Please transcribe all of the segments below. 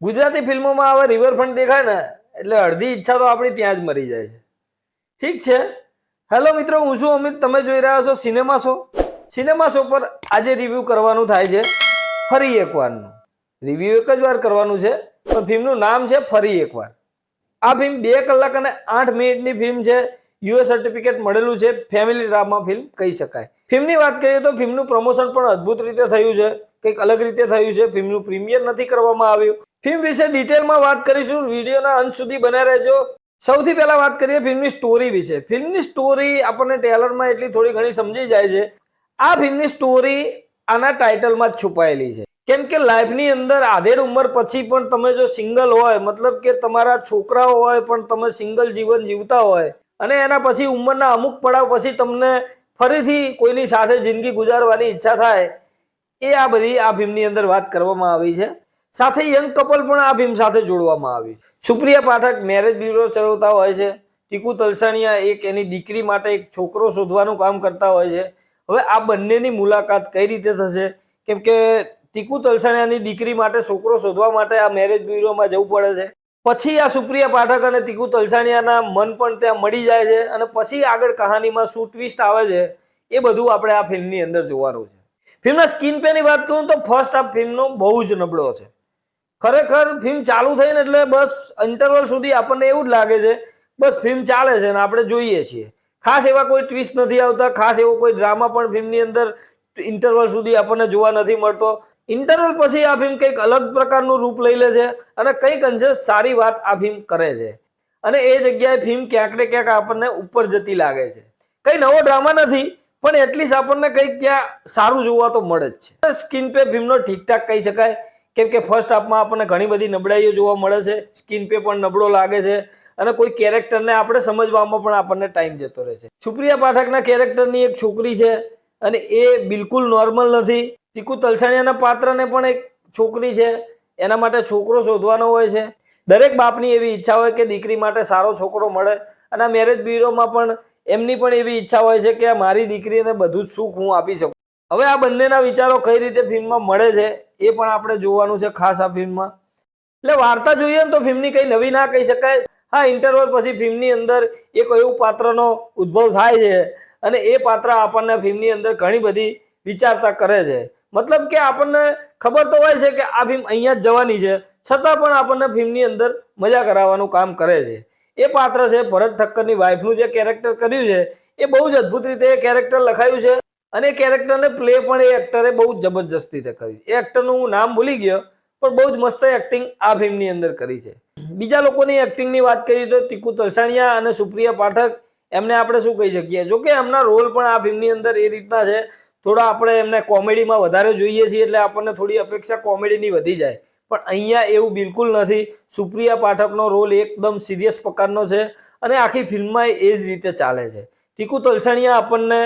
ગુજરાતી ફિલ્મોમાં આવા રિવરફ્રન્ટ દેખાય ને એટલે અડધી ઈચ્છા તો આપણી ત્યાં જ મરી જાય છે. ઠીક છે. હેલો મિત્રો, હું છું અમિત. તમે જોઈ રહ્યા છો સિનેમા શો. સિનેમા શો પર આજે રિવ્યુ કરવાનું થાય છે ફરી એકવારનું. રિવ્યુ એક જ વાર કરવાનું છે, પણ ફિલ્મનું નામ છે ફરી એકવાર. આ ફિલ્મ 2 કલાક અને 8 મિનિટની ફિલ્મ છે. યુએસ સર્ટિફિકેટ મળેલું છે. ફેમિલી ડ્રામા ફિલ્મ કહી શકાય. ફિલ્મની વાત કરીએ તો ફિલ્મનું પ્રમોશન પણ અદ્ભુત રીતે થયું છે. કંઈક અલગ રીતે થયું છે. ફિલ્મનું પ્રીમિયર નથી કરવામાં આવ્યું. ફિલ્મ વિશે ડિટેલમાં વાત કરીશું. વિડીયોના અંત સુધી બન્યા રહેજો. સૌથી પહેલા વાત કરીએ ફિલ્મની સ્ટોરી વિશે. ફિલ્મની સ્ટોરી આપણને ટ્રેલરમાં એટલી થોડી ઘણી સમજી જાય છે. આ ફિલ્મની સ્ટોરી આના ટાઇટલમાં જ છુપાયેલી છે. કેમ કે લાઈફની અંદર આધેડ ઉંમર પછી પણ તમે જો સિંગલ હોય, મતલબ કે તમારા છોકરાઓ હોય પણ તમે સિંગલ જીવન જીવતા હોય અને એના પછી ઉંમરના અમુક પડાવ પછી તમને ફરીથી કોઈની સાથે જિંદગી ગુજારવાની ઈચ્છા થાય, એ આ બધી આ ફિલ્મની અંદર વાત કરવામાં આવી છે. સાથે યંગ કપલ પણ આ ફિલ્મ સાથે જોડવામાં આવી. સુપ્રિયા પાઠક મેરેજ બ્યુરો ચલાવતા હોય છે. ટીકુ તલસાણિયા એક એની દીકરી માટે એક છોકરો શોધવાનું કામ કરતા હોય છે. હવે આ બંનેની મુલાકાત કઈ રીતે થશે? કેમ કે ટીકુ તલસાણિયાની દીકરી માટે છોકરો શોધવા માટે આ મેરેજ બ્યુરોમાં જવું પડે છે. પછી આ સુપ્રિયા પાઠક અને ટીકુ તલસાણિયાના મન પણ ત્યાં મળી જાય છે અને પછી આગળ કહાનીમાં શું ટ્વિસ્ટ આવે છે એ બધું આપણે આ ફિલ્મની અંદર જોવાનું છે. ફિલ્મના સ્ક્રીન પ્લે ની વાત કરું તો ફર્સ્ટ હાફ ફિલ્મનો બહુ જ નબળો છે. ખરેખર ફિલ્મ ચાલુ થઈ ને એટલે બસ ઇન્ટરવલ સુધી આપણને એવું જ લાગે છે બસ ફિલ્મ ચાલે છે ને આપણે જોઈએ છીએ. ખાસ એવા કોઈ ટ્વિસ્ટ નથી આવતા. ખાસ એવો કોઈ ડ્રામા પણ ફિલ્મની અંદર ઇન્ટરવલ સુધી આપણને જોવા નથી મળતો. ઇન્ટરવલ પછી આ ફિલ્મ કંઈક અલગ પ્રકારનું રૂપ લઈ લે છે અને કંઈક અંશે સારી વાત આ ફિલ્મ કરે છે અને એ જગ્યાએ ફિલ્મ ક્યાંક ને ક્યાંક આપણને ઉપર જતી લાગે છે. કઈ નવો ડ્રામા નથી, પણ એટલીસ્ટ આપણને કંઈક ત્યાં સારું જોવા તો મળે જ છે. સ્ક્રીન પ્લે ફિલ્મનો ઠીકઠાક કહી શકાય. કેમ કે ફર્સ્ટ હાફમાં આપણને ઘણી બધી નબળાઈઓ જોવા મળે છે. સ્ક્રીન પ્લે પણ નબળો લાગે છે અને કોઈ કેરેક્ટરને આપણે સમજવામાં પણ આપણને ટાઈમ જતો રહે છે. સુપ્રિયા પાઠકના કેરેક્ટરની એક છોકરી છે અને એ બિલકુલ નોર્મલ નથી. ટીકુ તલસાણિયાના પાત્રને પણ એક છોકરી છે, એના માટે છોકરો શોધવાનો હોય છે. દરેક બાપની એવી ઈચ્છા હોય કે દીકરી માટે સારો છોકરો મળે અને આ મેરેજ બ્યુરોમાં પણ એમની પણ એવી ઈચ્છા હોય છે કે મારી દીકરીને બધું જ સુખ હું આપી શકું. હવે આ બંનેના વિચારો કઈ રીતે ફિલ્મમાં મળે છે એ પણ આપણે જોવાનું છે ખાસ આ ફિલ્મમાં. એટલે વાર્તા જોઈએ ને તો ફિલ્મની કઈ નવી ના કહી શકાય. હા, ઇન્ટરવલ પછી ફિલ્મની અંદર એક એવું પાત્રનો ઉદ્ભવ થાય છે અને એ પાત્ર આપણને ફિલ્મની અંદર ઘણી બધી વિચારતા કરે છે. મતલબ કે આપણને ખબર તો હોય છે કે આ ફિલ્મ અહીંયા જ જવાની છે, છતાં પણ આપણને ફિલ્મની અંદર મજા કરાવવાનું કામ કરે છે. એ પાત્ર છે ભરત ઠક્કરની વાઇફનું જે કેરેક્ટર કર્યું છે એ બહુ જ અદ્ભુત રીતે એ કેરેક્ટર લખાયું છે અને એ કેરેક્ટરને પ્લે પણ એ એક્ટરે બહુ જબરજસ્ત રીતે કર્યું. એ એક્ટરનું હું નામ ભૂલી ગયો, પણ બહુ જ મસ્ત એક્ટિંગ આ ફિલ્મની અંદર કરી છે. બીજા લોકોની એક્ટિંગની વાત કરીએ તો ટીકુ તલસાણિયા અને સુપ્રિયા પાઠક, એમને આપણે શું કહી શકીએ? જો કે એમના રોલ પણ આ ફિલ્મની અંદર એ રીતના છે, થોડા આપણે એમને કોમેડીમાં વધારે જોઈએ છીએ એટલે આપણને થોડી અપેક્ષા કોમેડીની વધી જાય, પણ અહીંયા એવું બિલકુલ નથી. સુપ્રિયા પાઠકનો રોલ એકદમ સિરિયસ પ્રકારનો છે અને આખી ફિલ્મમાં એ જ રીતે ચાલે છે. ટીકુ તલસાણિયા આપણને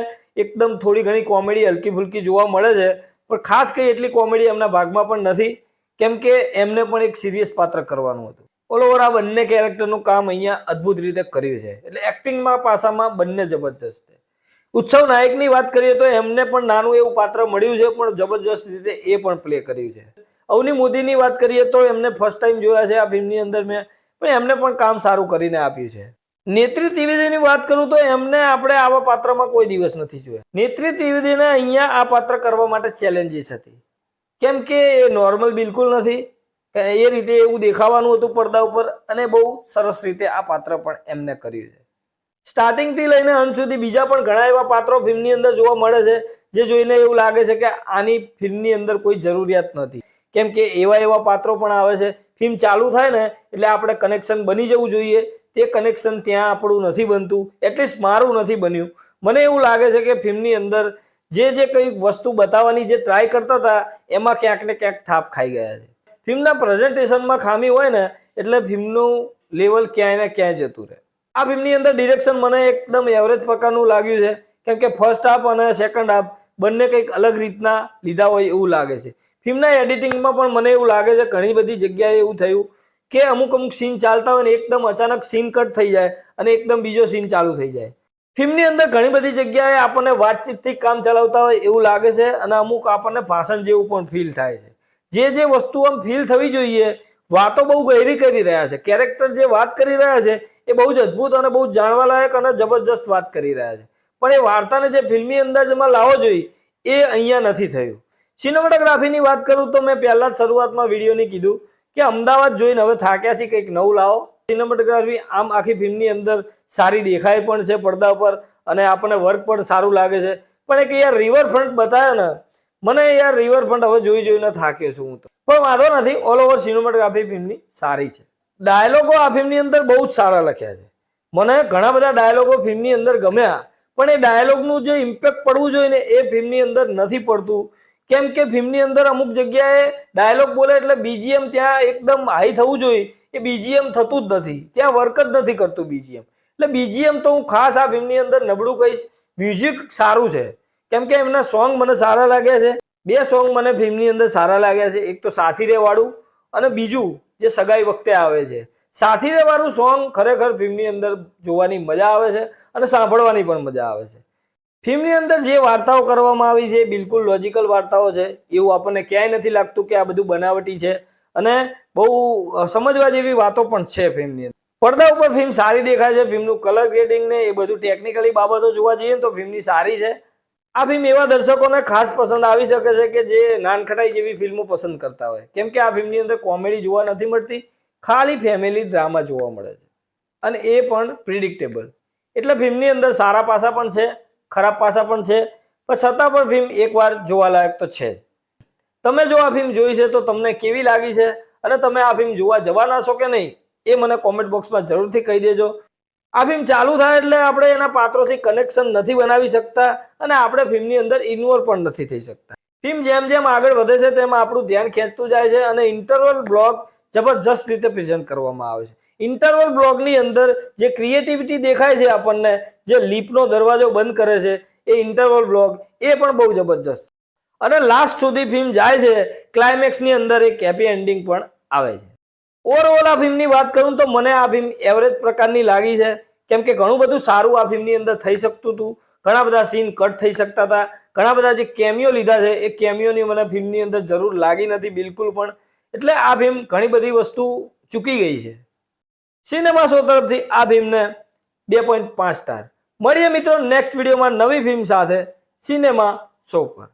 એકદમ થોડી ઘણી કોમેડી હલકી ફુલકી જોવા મળે છે, પણ ખાસ કંઈ એટલી કોમેડી એમના ભાગમાં પણ નથી, કેમ કે એમને પણ એક સિરિયસ પાત્ર કરવાનું હતું. ઓલ ઓવર આ બંને કેરેક્ટરનું કામ અહીંયા અદ્ભુત રીતે કર્યું છે. એટલે એક્ટિંગમાં પાસામાં બંને જબરજસ્ત છે. ઉત્સવ નાયકની વાત કરીએ તો એમને પણ નાનું એવું પાત્ર મળ્યું છે, પણ જબરજસ્ત રીતે એ પણ પ્લે કર્યું છે. અવની મોદીની વાત કરીએ તો એમને ફર્સ્ટ ટાઈમ જોયા છે આ ફિલ્મની અંદર મેં, પણ એમને પણ કામ સારું કરીને આપ્યું છે. નેત્રી ત્રિવેદીની વાત કરું તો એમને આપણે આવા પાત્રમાં કોઈ દિવસ નથી જોયા. નેત્રી ત્રિવેદીને અહીંયા આ પાત્ર કરવા માટે ચેલેન્જીસ હતી, કેમ કે એ નોર્મલ બિલકુલ નથી. એ રીતે એવું દેખાવાનું હતું પડદા ઉપર અને બહુ સરસ રીતે આ પાત્ર પણ એમને કર્યું છે. સ્ટાર્ટિંગથી લઈને અંત સુધી બીજા પણ ઘણા એવા પાત્રો ફિલ્મની અંદર જોવા મળે છે જે જોઈને એવું લાગે છે કે આની ફિલ્મની અંદર કોઈ જરૂરિયાત નથી, કેમ કે એવા પાત્રો પણ આવે છે. ફિલ્મ ચાલુ થાય ને એટલે આપણે કનેક્શન બની જવું જોઈએ, તે કનેક્શન ત્યાં આપણું નથી બનતું, એટલીસ્ટ મારું નથી બન્યું. મને એવું લાગે છે કે ફિલ્મની અંદર જે કંઈક વસ્તુ બતાવવાની જે ટ્રાય કરતા હતા એમાં ક્યાંક ને ક્યાંક થાપ ખાઈ ગયા છે. ફિલ્મના પ્રેઝન્ટેશનમાં ખામી હોય ને એટલે ફિલ્મનું લેવલ ક્યાંય ને ક્યાંય જતું રહે. આ ફિલ્મની અંદર ડિરેક્શન મને એકદમ એવરેજ પ્રકારનું લાગ્યું છે, કેમ કે ફર્સ્ટ હાફ અને સેકન્ડ હાફ બંને કંઈક અલગ રીતના લીધા હોય એવું લાગે છે. ફિલ્મના એડિટિંગમાં પણ મને એવું લાગે છે ઘણી બધી જગ્યાએ એવું થયું કે અમુક સીન ચાલતા હોય ને એકદમ અચાનક સીન કટ થઈ જાય અને એકદમ બીજો સીન ચાલુ થઈ જાય. ફિલ્મની અંદર ઘણી બધી જગ્યાએ આપણને વાતચીતથી કામ ચલાવતા હોય એવું લાગે છે અને અમુક આપણને ભાષણ જેવું પણ ફીલ થાય છે. જે વસ્તુ આમ ફીલ થવી જોઈએ વાતો બહુ ગહેરી કરી રહ્યા છે. કેરેક્ટર જે વાત કરી રહ્યા છે એ બહુ જ અદભુત અને બહુ જાણવાલાયક અને જબરજસ્ત વાત કરી રહ્યા છે. પણ એ વાર્તાને જે ફિલ્મી અંદાજમાં લાવવો જોઈએ એ અહીંયા નથી થયું. સિનેમેટોગ્રાફીની વાત કરું તો મેં પહેલા જ શરૂઆતમાં વિડીયોની કીધું કે અમદાવાદ જોઈને હવે થાક્યા છે, કંઈક નવું લાવો. સિનેમેટોગ્રાફી આમ આખી ફિલ્મની અંદર સારી દેખાય પણ છે પડદા પર અને આપણને વર્ક પણ સારું લાગે છે. પણ એક યાર રિવરફ્રન્ટ બતાવ્યો ને, મને યાર રિવરફ્રન્ટ હવે જોઈને થાક્યો છું હું તો. પણ વાંધો નથી, ઓલ ઓવર સિનેમેટોગ્રાફી ફિલ્મની સારી છે. ડાયલોગો આ ફિલ્મની અંદર બહુ જ સારા લખ્યા છે. મને ઘણા બધા ડાયલોગો ફિલ્મની અંદર ગમ્યા, પણ એ ડાયલોગનું જે ઇમ્પેક્ટ પડવું જોઈએ ને એ ફિલ્મની અંદર નથી પડતું. કેમ કે ફિલ્મની અંદર અમુક જગ્યાએ ડાયલોગ બોલે એટલે બીજીએમ ત્યાં એકદમ હાઈ થવું જોઈએ, એ બીજીએમ થતું જ નથી, ત્યાં વર્ક જ નથી કરતું બીજીએમ. એટલે બીજીએમ તો હું ખાસ આ ફિલ્મની અંદર નબળું કહીશ. મ્યુઝિક સારું છે, કેમ કે એમના સોંગ મને સારા લાગ્યા છે. બે સોંગ મને ફિલ્મની અંદર સારા લાગ્યા છે, એક તો સાથી રે વાળું અને બીજું જે સગાઈ વખતે આવે છે. સાથી રે વાળું સોંગ ખરેખર ફિલ્મની અંદર જોવાની મજા આવે છે અને સાંભળવાની પણ મજા આવે છે. ફિલ્મની અંદર જે વાર્તાઓ કરવામાં આવી છે બિલકુલ લોજિકલ વાર્તાઓ છે, એવું આપણને ક્યાંય નથી લાગતું કે આ બધું બનાવટી છે અને બહુ સમજવા જેવી વાતો પણ છે ફિલ્મની અંદર. પડદા ઉપર ફિલ્મ સારી દેખાય છે, ફિલ્મનું કલર ગ્રેડિંગ ને એ બધું ટેકનિકલી બાબતો જોવા જઈએ તો ફિલ્મની સારી છે. આ ફિલ્મ એવા દર્શકોને ખાસ પસંદ આવી શકે છે કે જે નાનખટાઈ જેવી ફિલ્મો પસંદ કરતા હોય, કેમ કે આ ફિલ્મની અંદર કોમેડી જોવા નથી મળતી, ખાલી ફેમિલી ડ્રામા જોવા મળે છે અને એ પણ પ્રિડિક્ટેબલ. એટલે ફિલ્મની અંદર સારા પાસા પણ છે, ખરાબ પાસા પણ છે, પણ છતાં પણ ફિલ્મ એકવાર જોવાલાયક તો છે જ. તમે જો આ ફિલ્મ જોઈ છે તો તમને કેવી લાગી છે અને તમે આ ફિલ્મ જોવા જવાના છો કે નહીં એ મને કોમેન્ટ બોક્સમાં જરૂરથી કહી દેજો. આ ફિલ્મ ચાલુ થાય એટલે આપણે એના પાત્રોથી કનેક્શન નથી બનાવી શકતા અને આપણે ફિલ્મની અંદર ઇન્વોલ્વ પણ નથી થઈ શકતા. ફિલ્મ જેમ જેમ આગળ વધે છે તેમ આપણું ધ્યાન ખેંચતું જાય છે અને ઇન્ટરવલ બ્લોક જબરજસ્ત રીતે પ્રેઝન્ટ કરવામાં આવે છે. ઇન્ટરવલ બ્લોકની અંદર જે ક્રિએટિવિટી દેખાય છે આપણને, જે લીપનો દરવાજો બંધ કરે છે એ ઇન્ટરવલ બ્લોક, એ પણ બહુ જબરજસ્ત. અને લાસ્ટ સુધી ફિલ્મ જાય છે, ક્લાઇમેક્સની અંદર એક હેપી એન્ડિંગ પણ આવે છે. ઓવરઓલ આ ફિલ્મની વાત કરું તો મને આ ફિલ્મ એવરેજ પ્રકારની લાગી છે, કેમ કે ઘણું બધું સારું આ ફિલ્મની અંદર થઈ શકતું હતું. ઘણા બધા સીન કટ થઈ શકતા હતા, ઘણા બધા જે કેમિયો લીધા છે એ કેમિયોની મને ફિલ્મની અંદર જરૂર લાગી નથી બિલકુલ પણ. એટલે આ ફિલ્મ ઘણી બધી વસ્તુ ચૂકી ગઈ છે. સિનેમા શો તરફથી આ ફિલ્મને 2.5 સ્ટાર. મળીએ મિત્રો નેક્સ્ટ વિડીયોમાં નવી ફિલ્મ સાથે સિનેમા શો પર.